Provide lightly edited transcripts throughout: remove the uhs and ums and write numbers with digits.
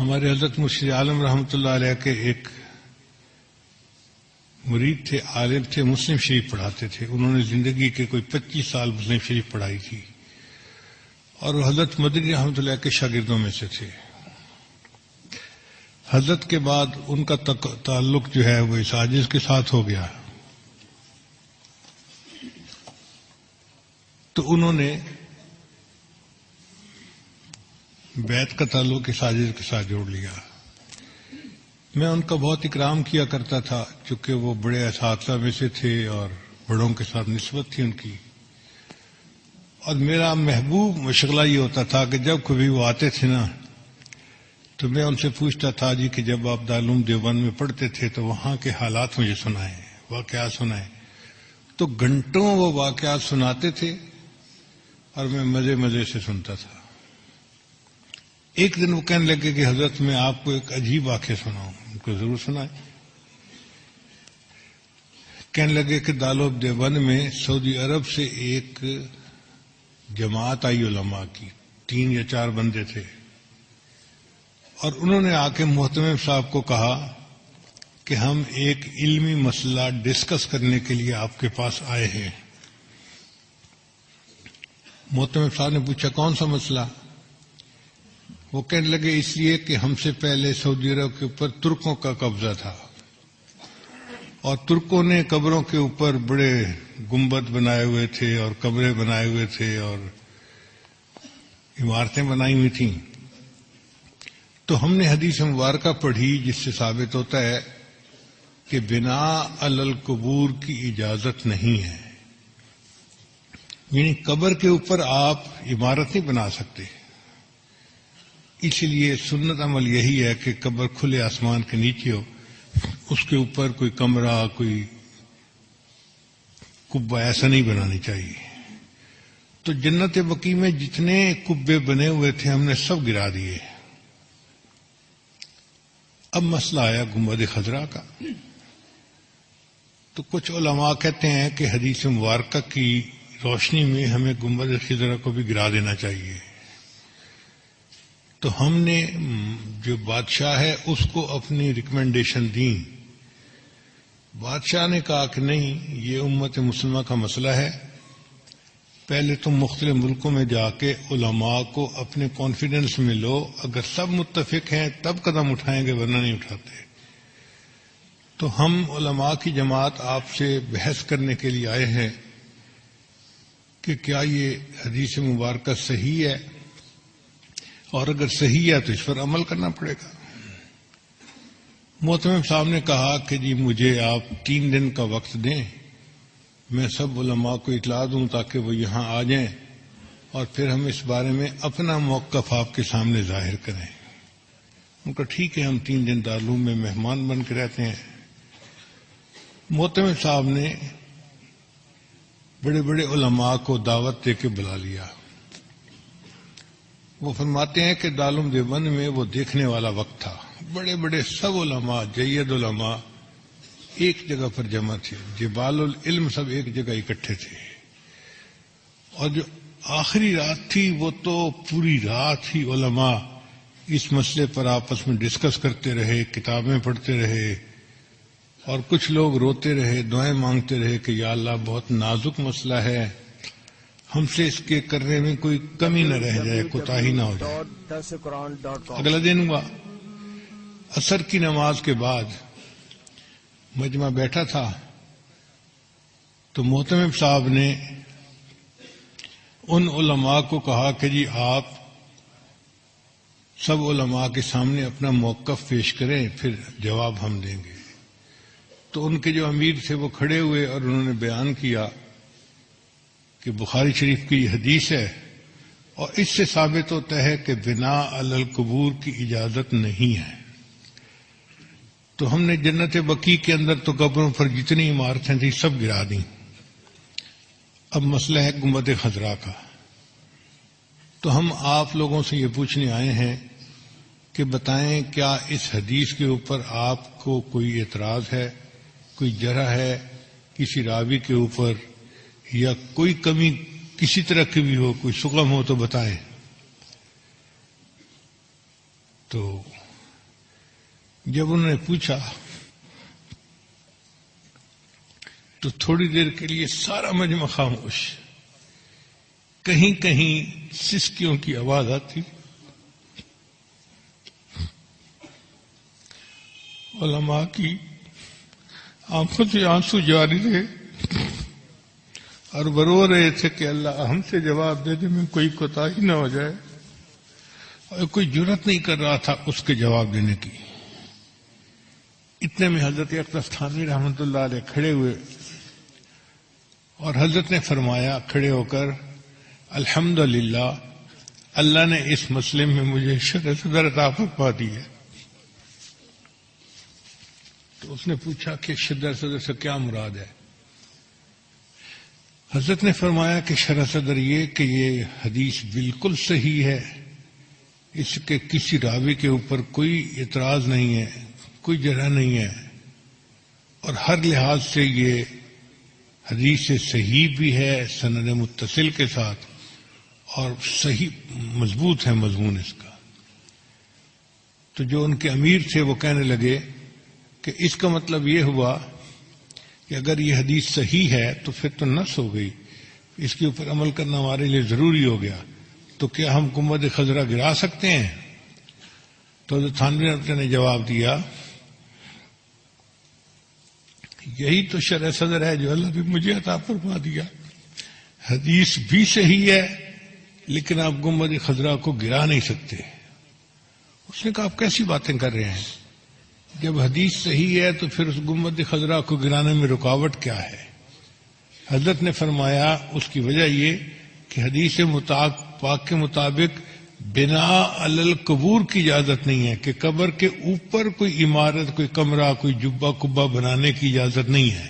ہمارے حضرت مرشد عالم رحمۃ اللہ علیہ کے ایک مرید تھے، عالم تھے، مسلم شریف پڑھاتے تھے. انہوں نے زندگی کے کوئی 25 سال مسلم شریف پڑھائی تھی اور وہ حضرت مدنی رحمۃ اللہ کے شاگردوں میں سے تھے. حضرت کے بعد ان کا تعلق جو ہے وہ اس عاجز کے ساتھ ہو گیا، تو انہوں نے بیت کا تعلق اس عاجز کے ساتھ جوڑ لیا. میں ان کا بہت اکرام کیا کرتا تھا چونکہ وہ بڑے اساتذہ میں سے تھے اور بڑوں کے ساتھ نسبت تھی ان کی. اور میرا محبوب مشغلہ یہ ہوتا تھا کہ جب کبھی وہ آتے تھے نا تو میں ان سے پوچھتا تھا جی کہ جب آپ دارالعلوم دیوبند میں پڑھتے تھے تو وہاں کے حالات مجھے سنائیں، واقعات سنائیں. تو گھنٹوں وہ واقعات سناتے تھے اور میں مزے مزے سے سنتا تھا. ایک دن وہ کہنے لگے کہ حضرت میں آپ کو ایک عجیب واقعہ سناؤں. ان کو ضرور سنائیں. کہنے لگے کہ دارالعلوم دیوبند میں سعودی عرب سے ایک جماعت آئی علماء کی، 3 یا 4 بندے تھے، اور انہوں نے آ کے محتمم صاحب کو کہا کہ ہم ایک علمی مسئلہ ڈسکس کرنے کے لیے آپ کے پاس آئے ہیں. محتمم صاحب نے پوچھا کون سا مسئلہ؟ وہ کہنے لگے اس لیے کہ ہم سے پہلے سعودی عرب کے اوپر ترکوں کا قبضہ تھا اور ترکوں نے قبروں کے اوپر بڑے گنبد بنائے ہوئے تھے اور کمرے بنائے ہوئے تھے اور عمارتیں بنائی ہوئی تھیں. تو ہم نے حدیث مبارکہ پڑھی جس سے ثابت ہوتا ہے کہ بناء علی القبور کی اجازت نہیں ہے، یعنی قبر کے اوپر آپ عمارت نہیں بنا سکتے. اس لیے سنت عمل یہی ہے کہ قبر کھلے آسمان کے نیچے ہو، اس کے اوپر کوئی کمرہ، کوئی کبہ ایسا نہیں بنانی چاہیے. تو جنت بقیع میں جتنے کبے بنے ہوئے تھے ہم نے سب گرا دیے. اب مسئلہ آیا گنبد خضرا کا. تو کچھ علماء کہتے ہیں کہ حدیث مبارکہ کی روشنی میں ہمیں گنبد خضرا کو بھی گرا دینا چاہیے. تو ہم نے جو بادشاہ ہے اس کو اپنی ریکمنڈیشن دی. بادشاہ نے کہا کہ نہیں، یہ امت مسلمہ کا مسئلہ ہے، پہلے تم مختلف ملکوں میں جا کے علماء کو اپنے کانفیڈنس میں لو، اگر سب متفق ہیں تب قدم اٹھائیں گے ورنہ نہیں اٹھاتے. تو ہم علماء کی جماعت آپ سے بحث کرنے کے لیے آئے ہیں کہ کیا یہ حدیث مبارکہ صحیح ہے، اور اگر صحیح ہے تو اس پر عمل کرنا پڑے گا. محتمم صاحب نے کہا کہ جی مجھے آپ 3 دن کا وقت دیں، میں سب علماء کو اطلاع دوں تاکہ وہ یہاں آ جائیں اور پھر ہم اس بارے میں اپنا موقف آپ کے سامنے ظاہر کریں. ان کا ٹھیک ہے، ہم 3 دن دارالعلوم میں مہمان بن کے رہتے ہیں. محتمم صاحب نے بڑے بڑے علماء کو دعوت دے کے بلا لیا. وہ فرماتے ہیں کہ دارالعلوم دیوبند میں وہ دیکھنے والا وقت تھا، بڑے بڑے سب علماء، جید علماء ایک جگہ پر جمع تھے، جبال العلم سب ایک جگہ اکٹھے تھے. اور جو آخری رات تھی وہ تو پوری رات ہی علماء اس مسئلے پر آپس میں ڈسکس کرتے رہے، کتابیں پڑھتے رہے، اور کچھ لوگ روتے رہے، دعائیں مانگتے رہے کہ یا اللہ بہت نازک مسئلہ ہے، ہم سے اس کے کرنے میں کوئی کمی نہ رہ جائے، کوتاہی نہ ہو جائے. اگلا دن ہوا، عصر کی نماز کے بعد مجمع بیٹھا تھا تو محتمم صاحب نے ان علماء کو کہا کہ جی آپ سب علماء کے سامنے اپنا موقف پیش کریں، پھر جواب ہم دیں گے. تو ان کے جو امیر تھے وہ کھڑے ہوئے اور انہوں نے بیان کیا کہ بخاری شریف کی یہ حدیث ہے اور اس سے ثابت ہوتا ہے کہ بناء علی القبور کی اجازت نہیں ہے. تو ہم نے جنت بقیع کے اندر تو قبروں پر جتنی عمارتیں تھیں سب گرا دیں. اب مسئلہ ہے گنبد خضرا کا. تو ہم آپ لوگوں سے یہ پوچھنے آئے ہیں کہ بتائیں کیا اس حدیث کے اوپر آپ کو کوئی اعتراض ہے، کوئی جرح ہے کسی راوی کے اوپر، یا کوئی کمی کسی طرح کی بھی ہو، کوئی شغم ہو تو بتائیں. تو جب انہوں نے پوچھا تو تھوڑی دیر کے لیے سارا مجمع خاموش، کہیں کہیں سسکیوں کی آواز آتی، علماء کی آنکھوں سے آنسو جاری رہے اور وہ رو رہے تھے کہ اللہ ہم سے جواب دینے میں کوئی کوتاہی نہ ہو جائے، اور کوئی جرأت نہیں کر رہا تھا اس کے جواب دینے کی۔ اتنے میں حضرت اقدس تھانوی رحمۃ اللہ علیہ کھڑے ہوئے اور حضرت نے فرمایا کھڑے ہو کر، الحمدللہ اللہ نے اس مسئلے میں مجھے شرح صدر عطا فرما دی ہے۔ تو اس نے پوچھا کہ شرح صدر سے کیا مراد ہے؟ حضرت نے فرمایا کہ شرح صدر یہ کہ یہ حدیث بالکل صحیح ہے، اس کے کسی راوی کے اوپر کوئی اعتراض نہیں ہے، کوئی جرح نہیں ہے، اور ہر لحاظ سے یہ حدیث صحیح بھی ہے سند متصل کے ساتھ، اور صحیح مضبوط ہے مضمون اس کا۔ تو جو ان کے امیر تھے وہ کہنے لگے کہ اس کا مطلب یہ ہوا کہ اگر یہ حدیث صحیح ہے تو پھر تو نص ہو گئی، اس کے اوپر عمل کرنا ہمارے لیے ضروری ہو گیا، تو کیا ہم گنبد خضرا گرا سکتے ہیں؟ تو حضرت تھانوی نے جواب دیا، یہی تو شرح صدر ہے جو اللہ نے مجھے عطا فرما دیا، حدیث بھی صحیح ہے لیکن آپ گنبد خضرا کو گرا نہیں سکتے۔ اس نے کہا آپ کیسی باتیں کر رہے ہیں؟ جب حدیث صحیح ہے تو پھر اس گنبد خضرا کو گرانے میں رکاوٹ کیا ہے؟ حضرت نے فرمایا اس کی وجہ یہ کہ حدیث پاک کے مطابق بنا علی القبور کی اجازت نہیں ہے، کہ قبر کے اوپر کوئی عمارت، کوئی کمرہ، کوئی جبہ کبہ بنانے کی اجازت نہیں ہے۔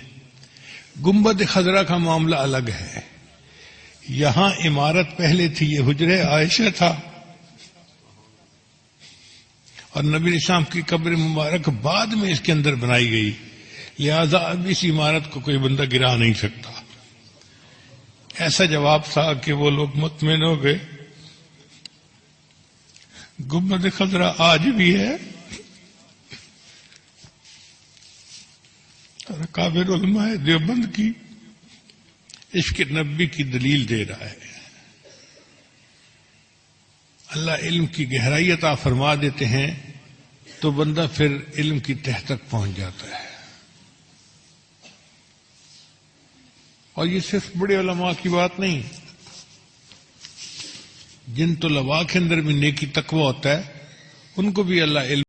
گنبد خضرا کا معاملہ الگ ہے، یہاں عمارت پہلے تھی، یہ حجرہ عائشہ تھا، اور نبی اسلام کی قبر مبارک بعد میں اس کے اندر بنائی گئی، لہذا اب اس عمارت کو کوئی بندہ گرا نہیں سکتا۔ ایسا جواب تھا کہ وہ لوگ مطمئن ہو گئے۔ گنبد خضرا آج بھی ہے، اور کابر علماء دیوبند کی عشق نبی کی دلیل دے رہا ہے۔ اللہ علم کی گہرائی عطا فرما دیتے ہیں تو بندہ پھر علم کی تہ تک پہنچ جاتا ہے۔ اور یہ صرف بڑے علماء کی بات نہیں، جن طلباء کے اندر بھی نیکی تقوی ہوتا ہے ان کو بھی اللہ علم